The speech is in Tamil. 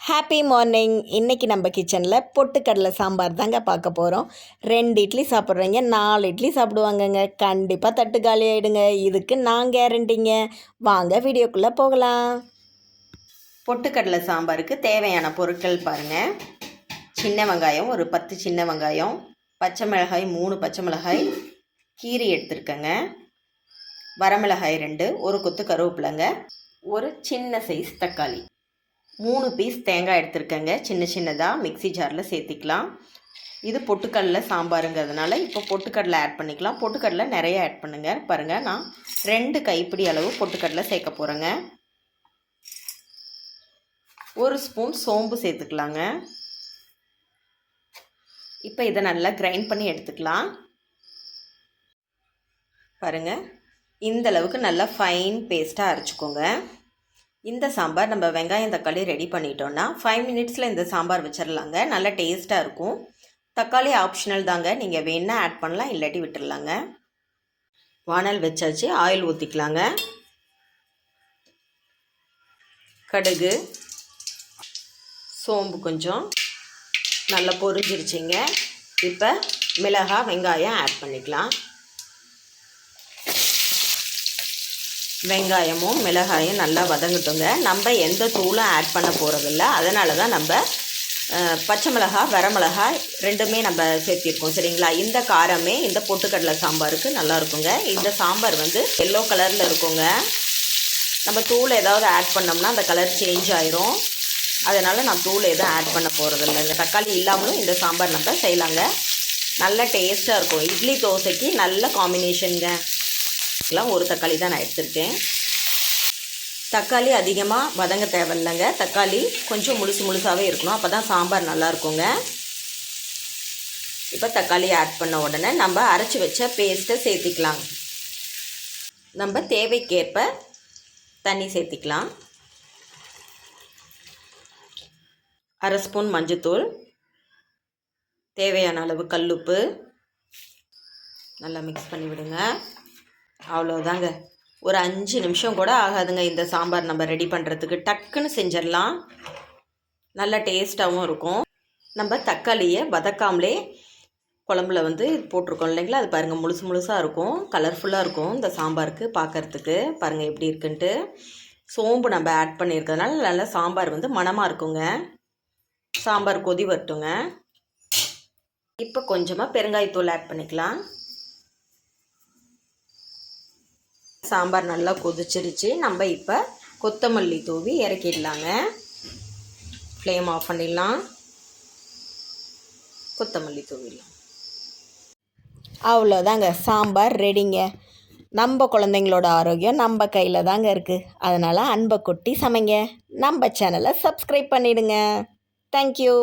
Happy morning. இன்றைக்கி நம்ம கிச்சனில் பொட்டுக்கடலை சாம்பார் தாங்க பார்க்க போகிறோம். 2 இட்லி சாப்பிட்றீங்க, 4 இட்லி சாப்பிடுவாங்கங்க. கண்டிப்பாக தட்டு காலி ஆகிடுங்க. இதுக்கு நான் கேரண்டிங்க. வாங்க வீடியோக்குள்ளே போகலாம். பொட்டுக்கடலை சாம்பாருக்கு தேவையான பொருட்கள் பாருங்கள். சின்ன வெங்காயம் ஒரு 10 சின்ன வெங்காயம், பச்சை மிளகாய் 3 பச்சை மிளகாய் கீரி எடுத்துருக்கேங்க, வரமிளகாய் 2, ஒரு கொத்து கருவேப்பிலைங்க, ஒரு சின்ன சைஸ் தக்காளி, 3 பீஸ் தேங்காய் எடுத்துருக்கேங்க. சின்ன சின்னதாக மிக்சி ஜாரில் சேர்த்திக்கலாம். இது பொட்டுக்கடலை சாம்பாருங்கிறதுனால இப்போ பொட்டுக்கடலை ஆட் பண்ணிக்கலாம். பொட்டுக்கடலை நிறைய ஆட் பண்ணுங்கள். பாருங்கள், நான் 2 கைப்பிடி அளவு பொட்டுக்கடலை சேர்க்க போகிறேங்க. 1 ஸ்பூன் சோம்பு சேர்த்துக்கலாங்க. இப்போ இதை நல்லா கிரைண்ட் பண்ணி எடுத்துக்கலாம். பாருங்கள், இந்த அளவுக்கு நல்லா ஃபைன் பேஸ்ட்டாக அரைச்சிக்கோங்க. இந்த சாம்பார் நம்ம வெங்காயம் தக்காளி ரெடி பண்ணிட்டோன்னா 5 மினிட்ஸில் இந்த சாம்பார் வச்சிடலாங்க. நல்லா டேஸ்ட்டாக இருக்கும். தக்காளி ஆப்ஷனல் தாங்க, நீங்கள் வேணா ஆட் பண்ணலாம், இல்லாட்டி விட்டுடலாங்க. வானல் வச்சாச்சு, ஆயில் ஊற்றிக்கலாங்க. கடுகு, சோம்பு கொஞ்சம் நல்லா பொரிஞ்சிருச்சிங்க. இப்போ மிளகாய் வெங்காயம் ஆட் பண்ணிக்கலாம். வெங்காயமும் மிளகாயும் நல்லா வதங்கட்டுங்க. நம்ம எந்த தூளும் ஆட் பண்ண போகிறதில்ல, அதனால தான் நம்ம பச்சை மிளகாய் வரமிளகாய் ரெண்டுமே நம்ம சேர்த்திருக்கோம். சரிங்களா? இந்த காரமே இந்த பொட்டுக்கடலை சாம்பாருக்கு நல்லா இருக்குங்க. இந்த சாம்பார் வந்து எல்லோ கலரில் இருக்குங்க. நம்ம தூள் ஏதாவது ஆட் பண்ணோம்னா அந்த கலர் சேஞ்ச் ஆயிரும். அதனால் நான் தூள் எதுவும் ஆட் பண்ண போகிறதில்ல. இந்த தக்காளி இல்லாமலும் இந்த சாம்பார் நம்ம செய்யலாங்க. நல்ல டேஸ்ட்டாக இருக்கும். இட்லி தோசைக்கு நல்ல காம்பினேஷனுங்க. ஒரு தக்காளி தான் நான் எடுத்துருக்கேன். தக்காளி அதிகமாக வதங்க தேவையில்லைங்க. தக்காளி கொஞ்சம் முழுசாகவே இருக்கணும், அப்போ தான் சாம்பார் நல்லா இருக்குங்க. இப்போ தக்காளி ஆட் பண்ண உடனே நம்ம அரைச்சி வச்ச பேஸ்ட்டை சேர்த்திக்கலாம். நம்ம தேவைக்கேற்ப தண்ணி சேர்த்திக்கலாம். 1/2 ஸ்பூன் மஞ்சத்தூள், தேவையான அளவு கல்லுப்பு, நல்லா மிக்ஸ் பண்ணி விடுங்க. அவ்வளோதாங்க. ஒரு 5 நிமிஷம் கூட ஆகாதுங்க இந்த சாம்பார் நம்ம ரெடி பண்ணுறதுக்கு. டக்குன்னு செஞ்சிடலாம். நல்ல டேஸ்ட்டாகவும் இருக்கும். நம்ம தக்காளியை வதக்காமலே குழம்புல வந்து போட்டிருக்கோம் இல்லைங்களா? அது பாருங்கள், முழுசாக இருக்கும், கலர்ஃபுல்லாக இருக்கும் இந்த சாம்பாருக்கு பார்க்குறதுக்கு. பாருங்கள் எப்படி இருக்குன்ட்டு. சோம்பு நம்ம ஆட் பண்ணியிருக்கிறதுனால நல்லா சாம்பார் வந்து மணமாக இருக்குங்க. சாம்பார் கொதி வரட்டுங்க. இப்போ கொஞ்சமாக பெருங்காயத்தூள் ஆட் பண்ணிக்கலாம். சாம்பார் நல்லா கொதிச்சிருச்சு. நம்ம இப்போ கொத்தமல்லி தூவி இறக்கிடலாங்க. ஃப்ளேம் ஆஃப் பண்ணிடலாம். கொத்தமல்லி தூவிடலாம். அவ்வளோதாங்க, சாம்பார் ரெடிங்க. நம்ம குழந்தைங்களோட ஆரோக்கியம் நம்ம கையில் தாங்க இருக்குது. அதனால் அன்பை கொட்டி சமைங்க. நம்ம சேனலை சப்ஸ்கிரைப் பண்ணிவிடுங்க. தேங்க்யூ.